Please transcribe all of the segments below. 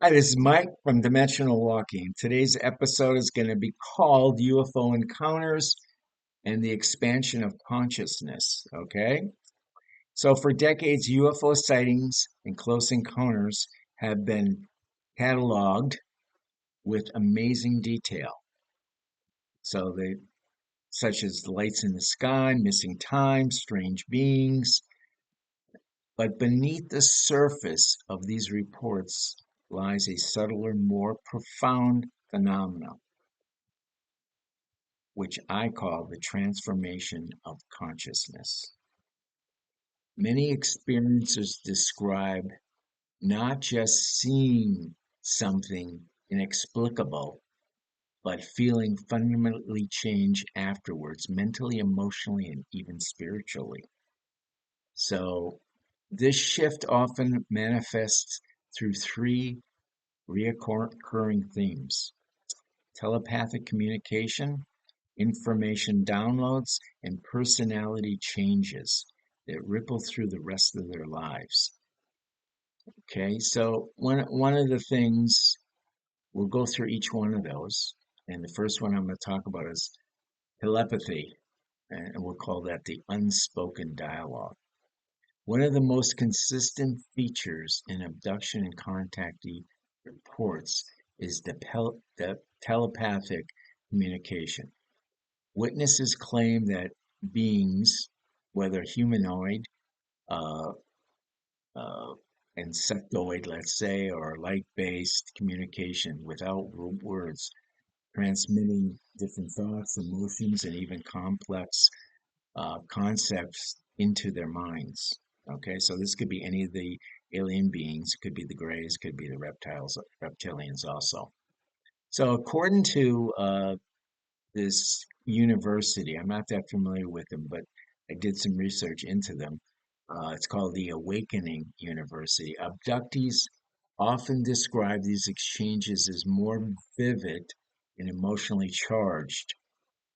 Hi, this is Mike from Dimensional Walking. Today's episode is going to be called UFO Encounters and the Expansion of Consciousness. Okay? So, for decades, UFO sightings and close encounters have been cataloged with amazing detail. Such as lights in the sky, missing time, strange beings. But beneath the surface of these reports lies a subtler, more profound phenomenon which I call the transformation of consciousness. Many experiencers describe not just seeing something inexplicable, but feeling fundamentally changed afterwards, mentally, emotionally, and even spiritually. So, this shift often manifests through three recurring themes: telepathic communication, information downloads, and personality changes that ripple through the rest of their lives. Okay, so one of the things we'll go through each one of those, and the first one I'm going to talk about is telepathy, and we'll call that the unspoken dialogue. One of the most consistent features in abduction and contactee reports is the telepathic communication. Witnesses claim that beings, whether humanoid, uh, uh, insectoid, let's say, or light-based communication without words, transmitting different thoughts, emotions, and even complex concepts into their minds. Okay, so this could be any of the alien beings, could be the greys, could be the reptilians also. So according to this university. I'm not that familiar with them, but I did some research into them. It's called the Awakening University. Abductees often describe these exchanges as more vivid and emotionally charged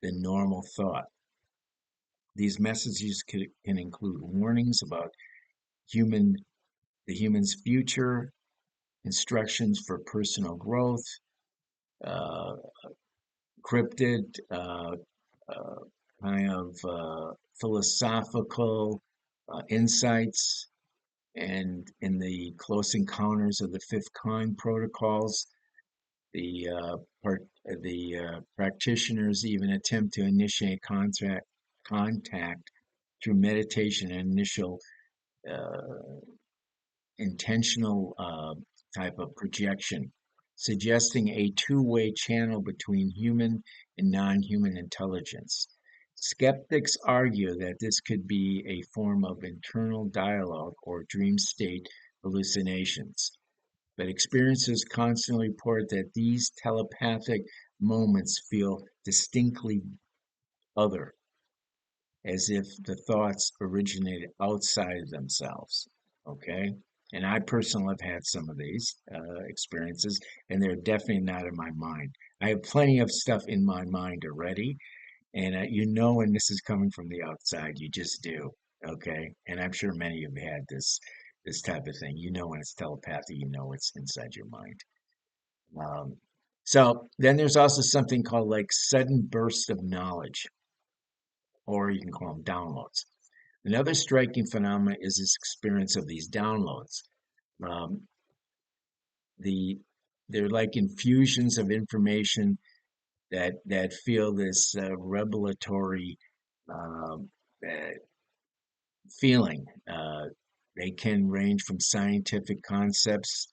than normal thought. These messages can include warnings about human the human's future, instructions for personal growth, uh, cryptid uh, kind of philosophical insights, and in the Close Encounters of the Fifth Kind protocols, the practitioners even attempt to initiate contact through meditation and initial uh, intentional type of projection, suggesting a two-way channel between human and non-human intelligence. Skeptics argue that this could be a form of internal dialogue or dream state hallucinations, but experiencers constantly report that these telepathic moments feel distinctly other, as if the thoughts originated outside of themselves. Okay. And I personally have had some of these experiences, and they're definitely not in my mind. I have plenty of stuff in my mind already, and you know when this is coming from the outside, you just do. Okay. And I'm sure many of you have had this type of thing. You know when it's telepathy, you know it's inside your mind. Um, so then there's also something called like sudden burst of knowledge, or you can call them downloads. Another striking phenomenon is this experience of these downloads. Um, the they're like infusions of information that feel this revelatory uh, uh, feeling. They can range from scientific concepts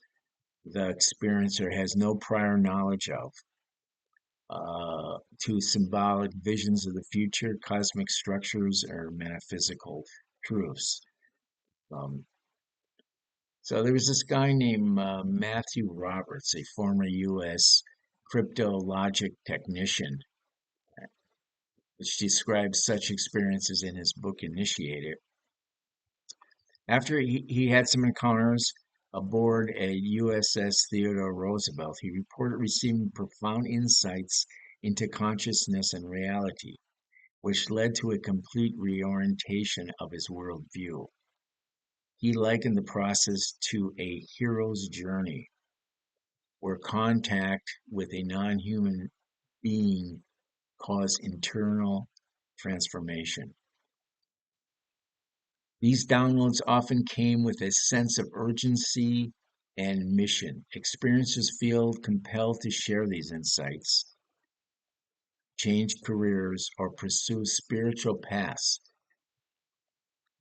the experiencer has no prior knowledge of, to symbolic visions of the future, cosmic structures, or metaphysical truths. Um, So there was this guy named Matthew Roberts, a former U.S. cryptologic technician, which describes such experiences in his book Initiated. After he had some encounters aboard a USS Theodore Roosevelt, he reported receiving profound insights into consciousness and reality, which led to a complete reorientation of his worldview. He likened the process to a hero's journey, where contact with a non-human being caused internal transformation. These downloads often came with a sense of urgency and mission. Experiencers feel compelled to share these insights, change careers, or pursue spiritual paths.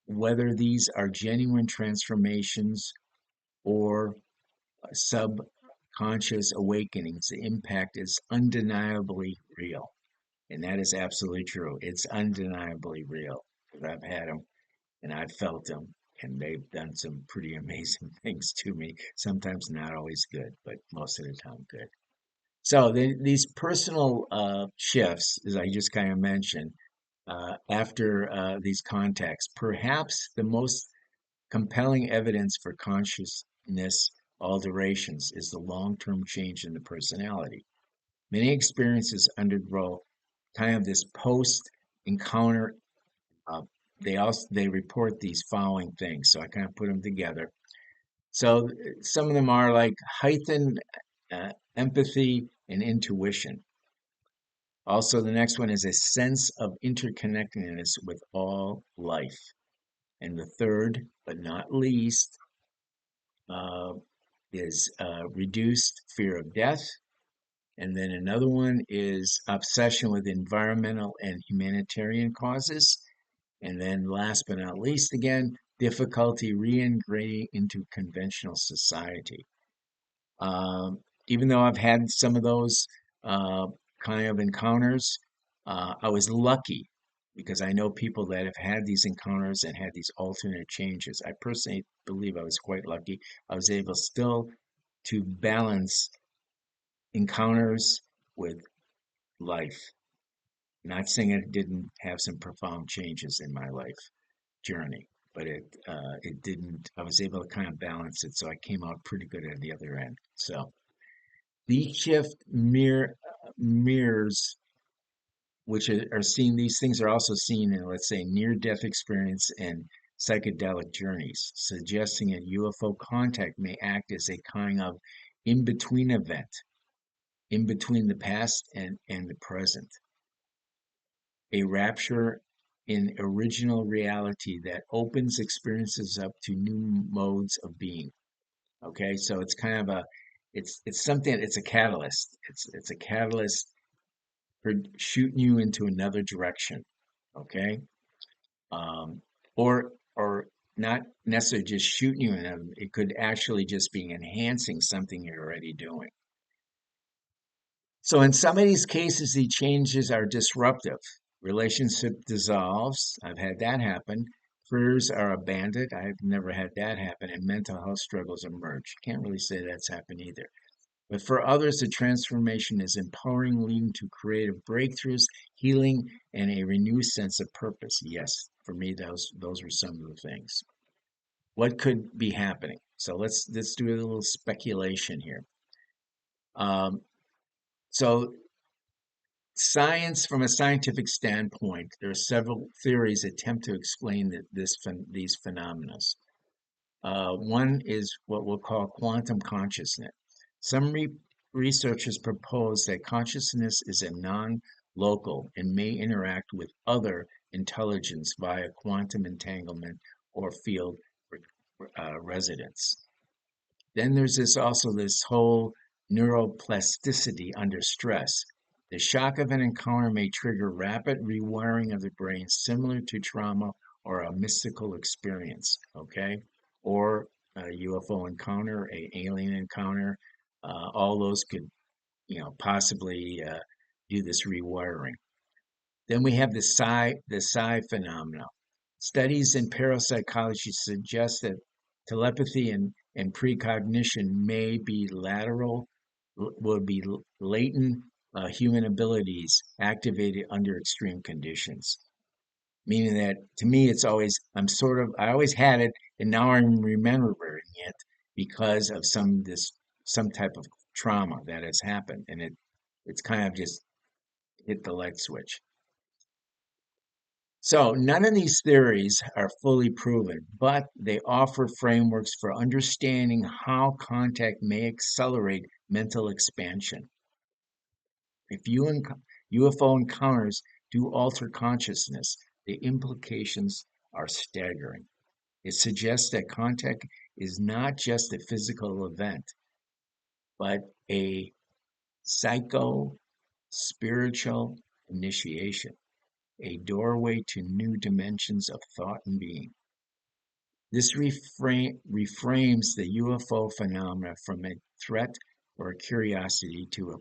Whether these are genuine transformations or subconscious awakenings, the impact is undeniably real. And that is absolutely true. It's undeniably real because I've had them and I've felt them, and they've done some pretty amazing things to me. Sometimes not always good, but most of the time good. So these personal shifts, as I just kind of mentioned, after these contacts, perhaps the most compelling evidence for consciousness alterations is the long-term change in the personality. Many experiences undergo kind of this post-encounter. Uh, they report these following things, so I kind of put them together. So some of them are like heightened empathy and intuition. Also, the next one is a sense of interconnectedness with all life. And the third, but not least, uh, is reduced fear of death. And then another one is obsession with environmental and humanitarian causes. And then last but not least, again, difficulty reintegrating into conventional society. Um, Even though I've had some of those uh, kind of encounters, I was lucky because I know people that have had these encounters and had these alternate changes. I personally believe I was quite lucky. I was able still to balance encounters with life. Not saying it didn't have some profound changes in my life journey, but it didn't. I was able to kind of balance it, so I came out pretty good at the other end. So these mirrors, which are seen. These things are also seen in, let's say, near-death experience and psychedelic journeys, suggesting a UFO contact may act as a kind of in-between event, in between the past and the present, a rapture in original reality that opens experiences up to new modes of being. Okay, so it's kind of a, it's something. It's a catalyst. It's a catalyst for shooting you into another direction. Okay, um, or not necessarily just shooting you in. It could actually just be enhancing something you're already doing. So in some of these cases, the changes are disruptive. Relationship dissolves. I've had that happen. Careers are abandoned. I've never had that happen. And mental health struggles emerge. Can't really say that's happened either. But for others, the transformation is empowering, leading to creative breakthroughs, healing, and a renewed sense of purpose. Yes, for me, those were some of the things. What could be happening? So let's do a little speculation here. Um, so science, from a scientific standpoint, there are several theories that attempt to explain these phenomena. One is what we'll call quantum consciousness. Some researchers propose that consciousness is a non-local and may interact with other intelligence via quantum entanglement or field resonance. Then there's this whole neuroplasticity under stress. The shock of an encounter may trigger rapid rewiring of the brain, similar to trauma or a mystical experience. Okay, or a UFO encounter, a alien encounter. All those could, possibly do this rewiring. Then we have the psi phenomena. Studies in parapsychology suggest that telepathy and precognition may be would be latent human abilities activated under extreme conditions. Meaning that to me, it's always, I always had it, and now I'm remembering it because of some type of trauma that has happened, and it's kind of just hit the light switch. So none of these theories are fully proven, but they offer frameworks for understanding how contact may accelerate mental expansion. If UFO encounters do alter consciousness, the implications are staggering. It suggests that contact is not just a physical event, but a psycho spiritual initiation, a doorway to new dimensions of thought and being. This reframes the UFO phenomena from a threat or a curiosity to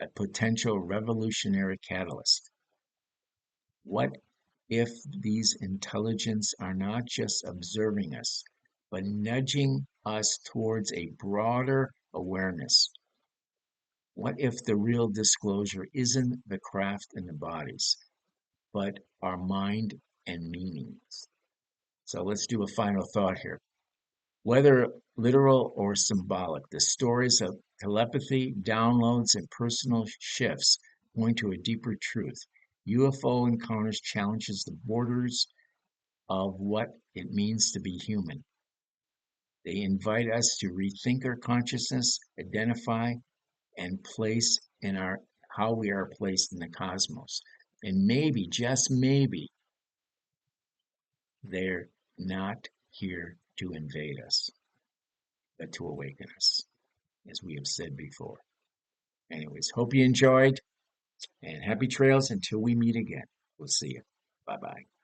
a potential revolutionary catalyst. What if these intelligence are not just observing us, but nudging us towards a broader awareness? What if the real disclosure isn't the craft and the bodies, but our mind and meanings? So let's do a final thought here. Whether literal or symbolic, the stories of telepathy, downloads, and personal shifts point to a deeper truth. UFO encounters challenges the borders of what it means to be human. They invite us to rethink our consciousness, identify and place in our how we are placed in the cosmos. And maybe, just maybe, they're not here to invade us, but to awaken us, as we have said before. Anyways, hope you enjoyed and happy trails until we meet again. We'll see you. Bye bye.